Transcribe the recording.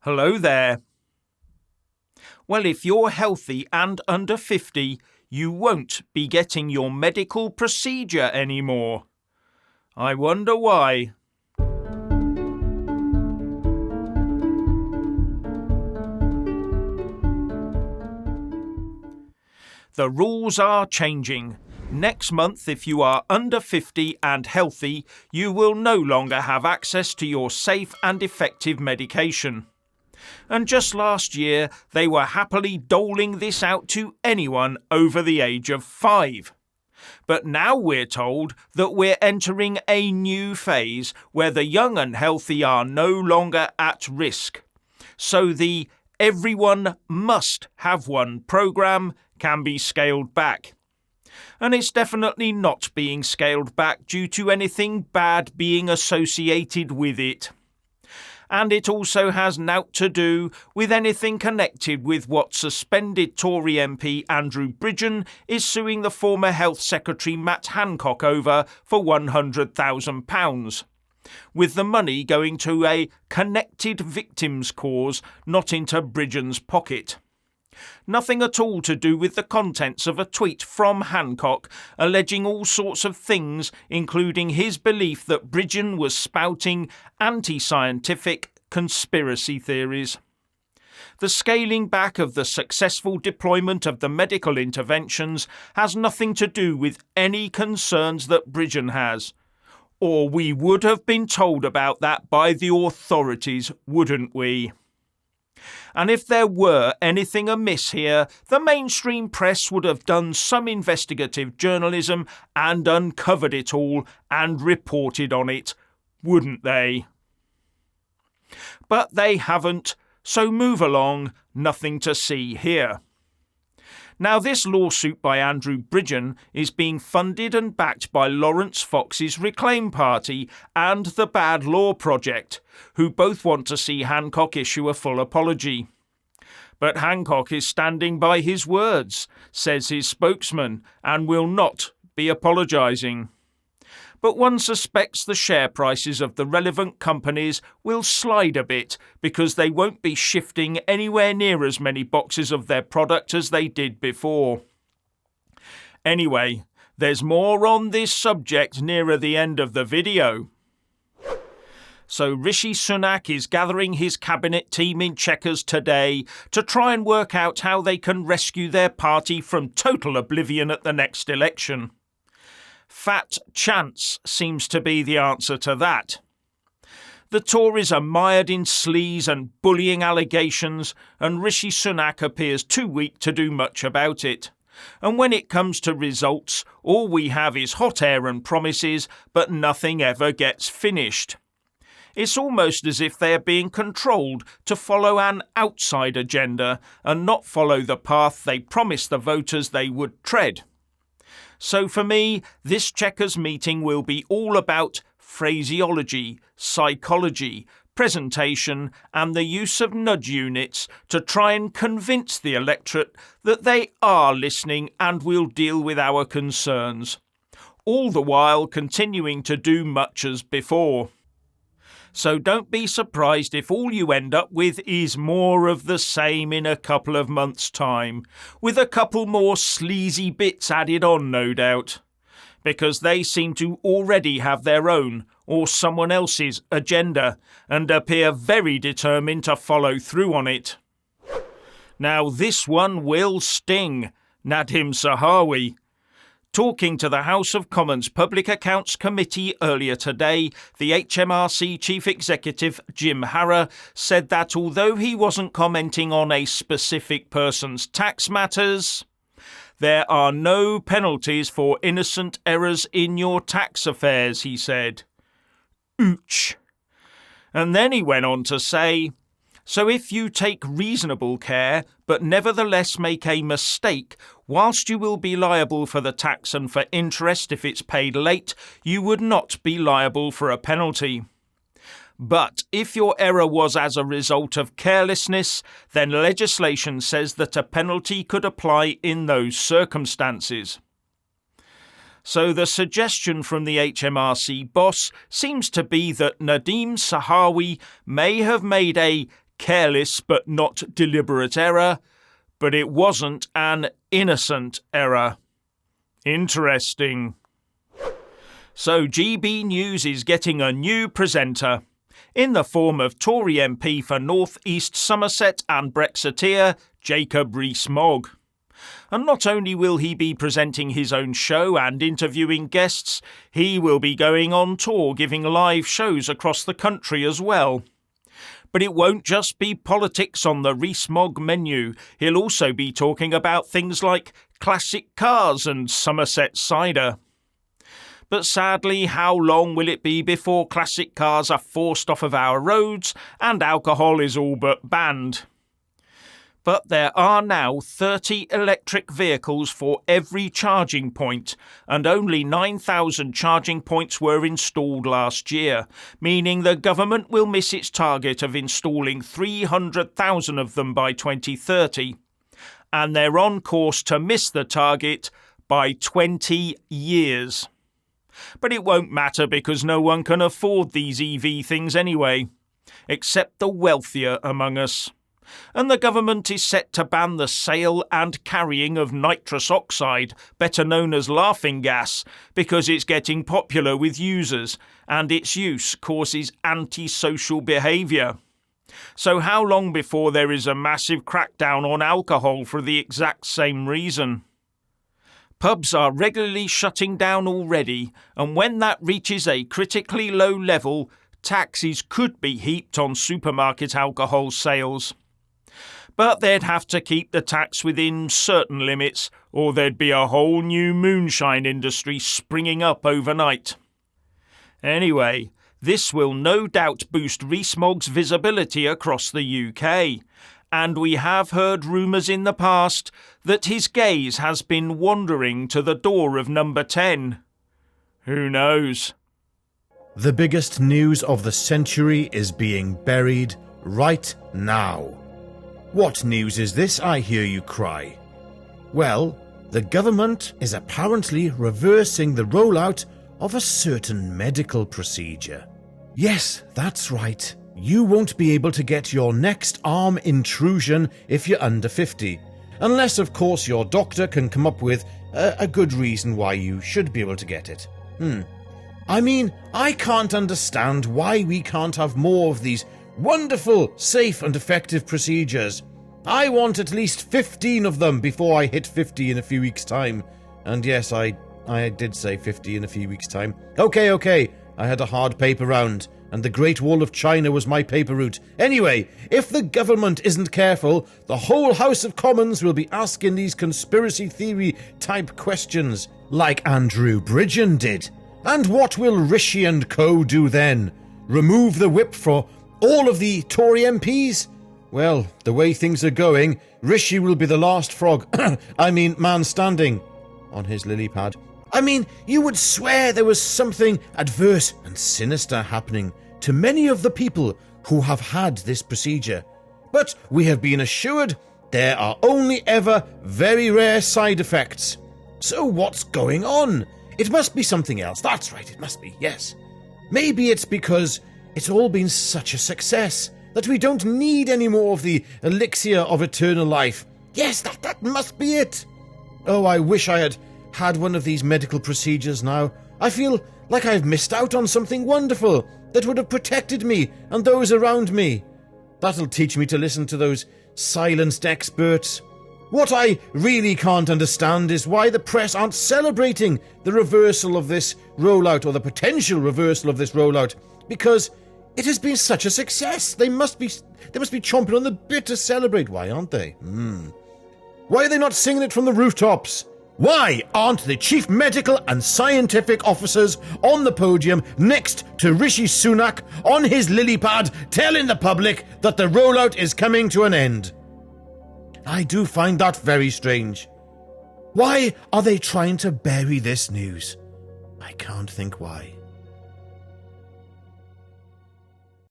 Hello there. Well, if you're healthy and under 50, you won't be getting your medical procedure anymore. I wonder why. The rules are changing. Next month, if you are under 50 and healthy, you will no longer have access to your safe and effective medication. And just last year, they were happily doling this out to anyone over the age of 5. But now we're told that we're entering a new phase where the young and healthy are no longer at risk. So the Everyone Must Have One programme can be scaled back. And it's definitely not being scaled back due to anything bad being associated with it. And it also has naught to do with anything connected with what suspended Tory MP Andrew Bridgen is suing the former Health Secretary Matt Hancock over for £100,000, with the money going to a connected victims cause, not into Bridgen's pocket. Nothing at all to do with the contents of a tweet from Hancock alleging all sorts of things, including his belief that Bridgen was spouting anti-scientific conspiracy theories. The scaling back of the successful deployment of the medical interventions has nothing to do with any concerns that Bridgen has. Or we would have been told about that by the authorities, wouldn't we? And if there were anything amiss here, the mainstream press would have done some investigative journalism and uncovered it all and reported on it, wouldn't they? But they haven't, so move along, nothing to see here. Now, this lawsuit by Andrew Bridgen is being funded and backed by Lawrence Fox's Reclaim Party and the Bad Law Project, who both want to see Hancock issue a full apology. But Hancock is standing by his words, says his spokesman, and will not be apologising. But one suspects the share prices of the relevant companies will slide a bit because they won't be shifting anywhere near as many boxes of their product as they did before. Anyway, there's more on this subject nearer the end of the video. So Rishi Sunak is gathering his cabinet team in Chequers today to try and work out how they can rescue their party from total oblivion at the next election. Fat chance seems to be the answer to that. The Tories are mired in sleaze and bullying allegations, and Rishi Sunak appears too weak to do much about it. And when it comes to results, all we have is hot air and promises, but nothing ever gets finished. It's almost as if they are being controlled to follow an outside agenda and not follow the path they promised the voters they would tread. So for me, this Chequers meeting will be all about phraseology, psychology, presentation and the use of nudge units to try and convince the electorate that they are listening and will deal with our concerns, all the while continuing to do much as before. So don't be surprised if all you end up with is more of the same in a couple of months' time, with a couple more sleazy bits added on, no doubt, because they seem to already have their own or someone else's agenda and appear very determined to follow through on it. Now this one will sting, Nadhim Zahawi. Talking to the House of Commons Public Accounts Committee earlier today, the HMRC Chief Executive Jim Harrer said that although he wasn't commenting on a specific person's tax matters, there are no penalties for innocent errors in your tax affairs, he said. Ouch. And then he went on to say, so if you take reasonable care, but nevertheless make a mistake, whilst you will be liable for the tax and for interest if it's paid late, you would not be liable for a penalty. But if your error was as a result of carelessness, then legislation says that a penalty could apply in those circumstances. So the suggestion from the HMRC boss seems to be that Nadhim Zahawi may have made a careless but not deliberate error, but it wasn't an innocent error. Interesting. So GB News is getting a new presenter, in the form of Tory MP for North East Somerset and Brexiteer Jacob Rees-Mogg. And not only will he be presenting his own show and interviewing guests, he will be going on tour giving live shows across the country as well. But it won't just be politics on the Rees-Mogg menu. He'll also be talking about things like classic cars and Somerset cider. But sadly, how long will it be before classic cars are forced off of our roads and alcohol is all but banned? But there are now 30 electric vehicles for every charging point, and only 9,000 charging points were installed last year, meaning the government will miss its target of installing 300,000 of them by 2030. And they're on course to miss the target by 20 years. But it won't matter because no one can afford these EV things anyway, except the wealthier among us. And the government is set to ban the sale and carrying of nitrous oxide, better known as laughing gas, because it's getting popular with users, and its use causes antisocial behaviour. So how long before there is a massive crackdown on alcohol for the exact same reason? Pubs are regularly shutting down already, and when that reaches a critically low level, taxes could be heaped on supermarket alcohol sales. But they'd have to keep the tax within certain limits, or there'd be a whole new moonshine industry springing up overnight. Anyway, this will no doubt boost Rees-Mogg's visibility across the UK, and we have heard rumours in the past that his gaze has been wandering to the door of number 10. Who knows? The biggest news of the century is being buried right now. What news is this, I hear you cry? Well, the government is apparently reversing the rollout of a certain medical procedure. Yes, that's right. You won't be able to get your next arm intrusion if you're under 50. Unless, of course, your doctor can come up with a good reason why you should be able to get it. I mean, I can't understand why we can't have more of these wonderful, safe and effective procedures. I want at least 15 of them before I hit 50 in a few weeks' time. And yes, I did say 50 in a few weeks' time. Okay, I had a hard paper round, and the Great Wall of China was my paper route. Anyway, if the government isn't careful, the whole House of Commons will be asking these conspiracy theory-type questions, like Andrew Bridgen did. And what will Rishi and co. do then? Remove the whip for all of the Tory MPs? Well, the way things are going, Rishi will be the last frog, man standing, on his lily pad. I mean, you would swear there was something adverse and sinister happening to many of the people who have had this procedure. But we have been assured there are only ever very rare side effects. So what's going on? It must be something else. That's right, it must be, yes. Maybe it's because it's all been such a success that we don't need any more of the elixir of eternal life. Yes, that must be it. Oh, I wish I had one of these medical procedures now. I feel like I've missed out on something wonderful that would have protected me and those around me. That'll teach me to listen to those silenced experts. What I really can't understand is why the press aren't celebrating the reversal of this rollout, or the potential reversal of this rollout, because it has been such a success. They must be chomping on the bit to celebrate. Why aren't they? Why are they not singing it from the rooftops? Why aren't the chief medical and scientific officers on the podium next to Rishi Sunak on his lily pad telling the public that the rollout is coming to an end? I do find that very strange. Why are they trying to bury this news? I can't think why.